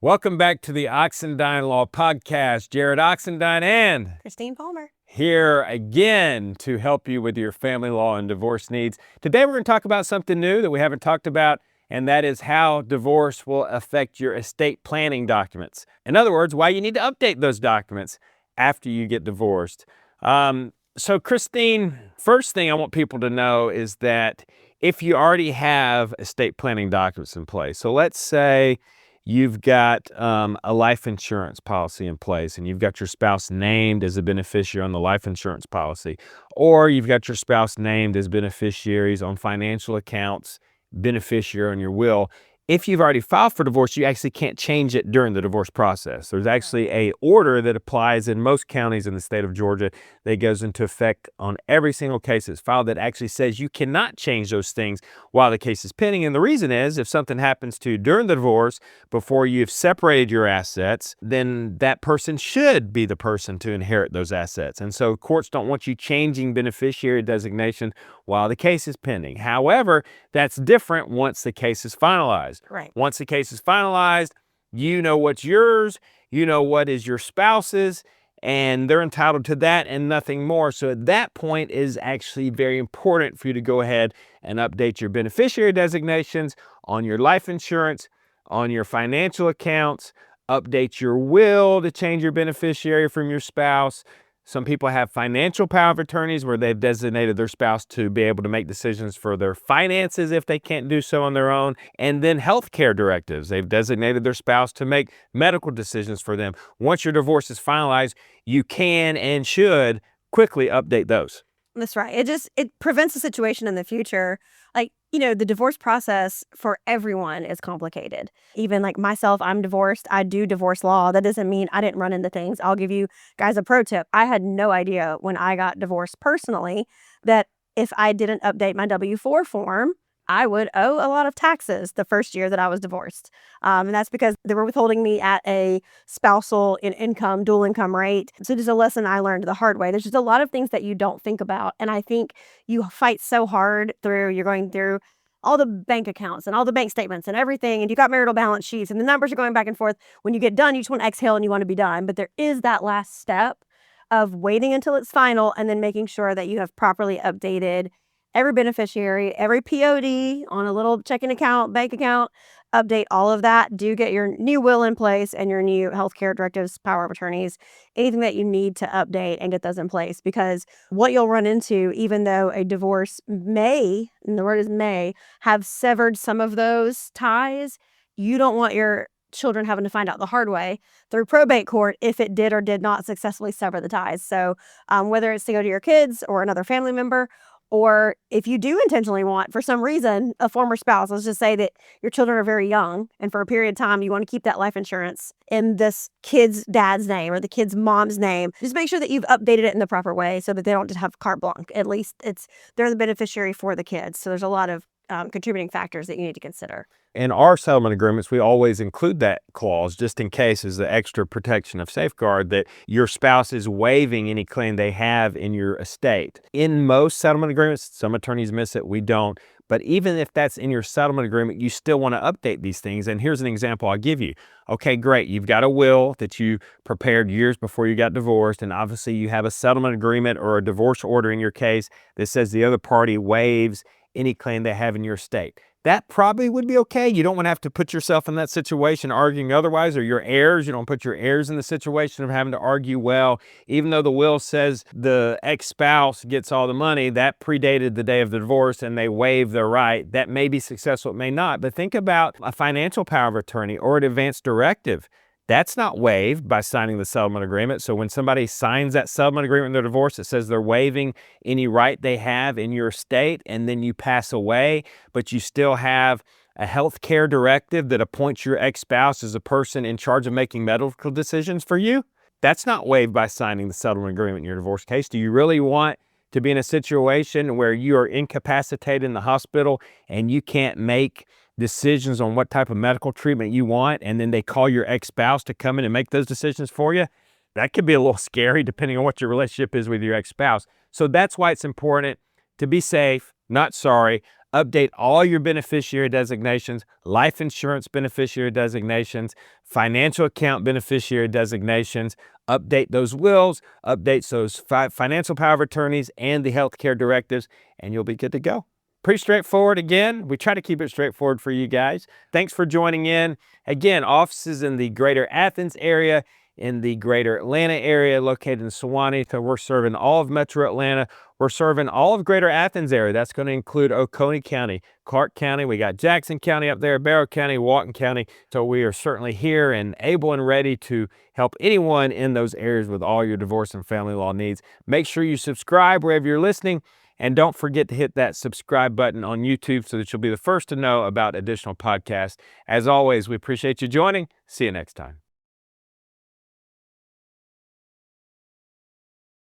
Welcome back to the Oxendine Law Podcast. Jarrod Oxendine and Christine Palmer. Here again to help you with your family law and divorce needs. Today we're going to talk about something new that we haven't talked about, and that is how divorce will affect your estate planning documents. In other words, why you need to update those documents after you get divorced. So Christine, first thing I want people to know is that if you already have estate planning documents in place, so let's say you've got a life insurance policy in place and you've got your spouse named as a beneficiary on the life insurance policy, or you've got your spouse named as beneficiaries on financial accounts, beneficiary on your will. If you've already filed for divorce, you actually can't change it during the divorce process. There's actually an order that applies in most counties in the state of Georgia that goes into effect on every single case that's filed that actually says you cannot change those things while the case is pending. And the reason is if something happens to you during the divorce before you've separated your assets, then that person should be the person to inherit those assets. And so courts don't want you changing beneficiary designation while the case is pending. However, that's different once the case is finalized. Right. Once the case is finalized, you know what's yours, you know what is your spouse's, and they're entitled to that and nothing more. So at that point is actually very important for you to go ahead and update your beneficiary designations on your life insurance, on your financial accounts, update your will to change your beneficiary from your spouse. Some people have financial power of attorneys where they've designated their spouse to be able to make decisions for their finances if they can't do so on their own. And then healthcare directives. They've designated their spouse to make medical decisions for them. Once your divorce is finalized, you can and should quickly update those. That's right. It prevents a situation in the future. The divorce process for everyone is complicated. Even like myself, I'm divorced. I do divorce law. That doesn't mean I didn't run into things. I'll give you guys a pro tip. I had no idea when I got divorced personally that if I didn't update my W-4 form, I would owe a lot of taxes the first year that I was divorced. And that's because they were withholding me at a spousal income, dual income rate. So just a lesson I learned the hard way. There's just a lot of things that you don't think about. And I think you fight so hard you're going through all the bank accounts and all the bank statements and everything. And you got marital balance sheets and the numbers are going back and forth. When you get done, you just want to exhale and you want to be done. But there is that last step of waiting until it's final and then making sure that you have properly updated every beneficiary, every POD on a little checking account, bank account, update all of that. Do get your new will in place and your new healthcare directives, power of attorneys, anything that you need to update and get those in place. Because what you'll run into, even though a divorce may, and the word is may, have severed some of those ties, you don't want your children having to find out the hard way through probate court if it did or did not successfully sever the ties. So whether it's to go to your kids or another family member, or if you do intentionally want, for some reason, a former spouse, let's just say that your children are very young and for a period of time you want to keep that life insurance in this kid's dad's name or the kid's mom's name, just make sure that you've updated it in the proper way so that they don't just have carte blanche. At least they're the beneficiary for the kids. So there's a lot of contributing factors that you need to consider. In our settlement agreements, we always include that clause just in case as the extra protection of safeguard that your spouse is waiving any claim they have in your estate. In most settlement agreements, some attorneys miss it, we don't. But even if that's in your settlement agreement, you still want to update these things. And here's an example I'll give you. Okay, great. You've got a will that you prepared years before you got divorced. And obviously you have a settlement agreement or a divorce order in your case that says the other party waives any claim they have in your estate. That probably would be okay. You don't want to have to put yourself in that situation arguing otherwise, or your heirs. You don't put your heirs in the situation of having to argue, well, even though the will says the ex-spouse gets all the money, that predated the day of the divorce and they waive their right. That may be successful, it may not. But think about a financial power of attorney or an advance directive. That's not waived by signing the settlement agreement. So when somebody signs that settlement agreement in their divorce, it says they're waiving any right they have in your estate, and then you pass away, but you still have a health care directive that appoints your ex-spouse as a person in charge of making medical decisions for you. That's not waived by signing the settlement agreement in your divorce case. Do you really want to be in a situation where you are incapacitated in the hospital and you can't make decisions on what type of medical treatment you want, and then they call your ex-spouse to come in and make those decisions for you? That could be a little scary depending on what your relationship is with your ex-spouse. So that's why it's important to be safe, not sorry. Update all your beneficiary designations, life insurance beneficiary designations, financial account beneficiary designations, update those wills, update those financial power of attorneys and the healthcare directives, and you'll be good to go. Pretty straightforward. Again, we try to keep it straightforward for you guys. Thanks for joining in. Again, offices in the greater Athens area, in the greater Atlanta area, located in Sewanee. So we're serving all of Metro Atlanta. We're serving all of greater Athens area. That's going to include Oconee County, Clark County. We got Jackson County up there, Barrow County, Walton County. So we are certainly here and able and ready to help anyone in those areas with all your divorce and family law needs. Make sure you subscribe wherever you're listening. And don't forget to hit that subscribe button on YouTube so that you'll be the first to know about additional podcasts. As always, we appreciate you joining. See you next time.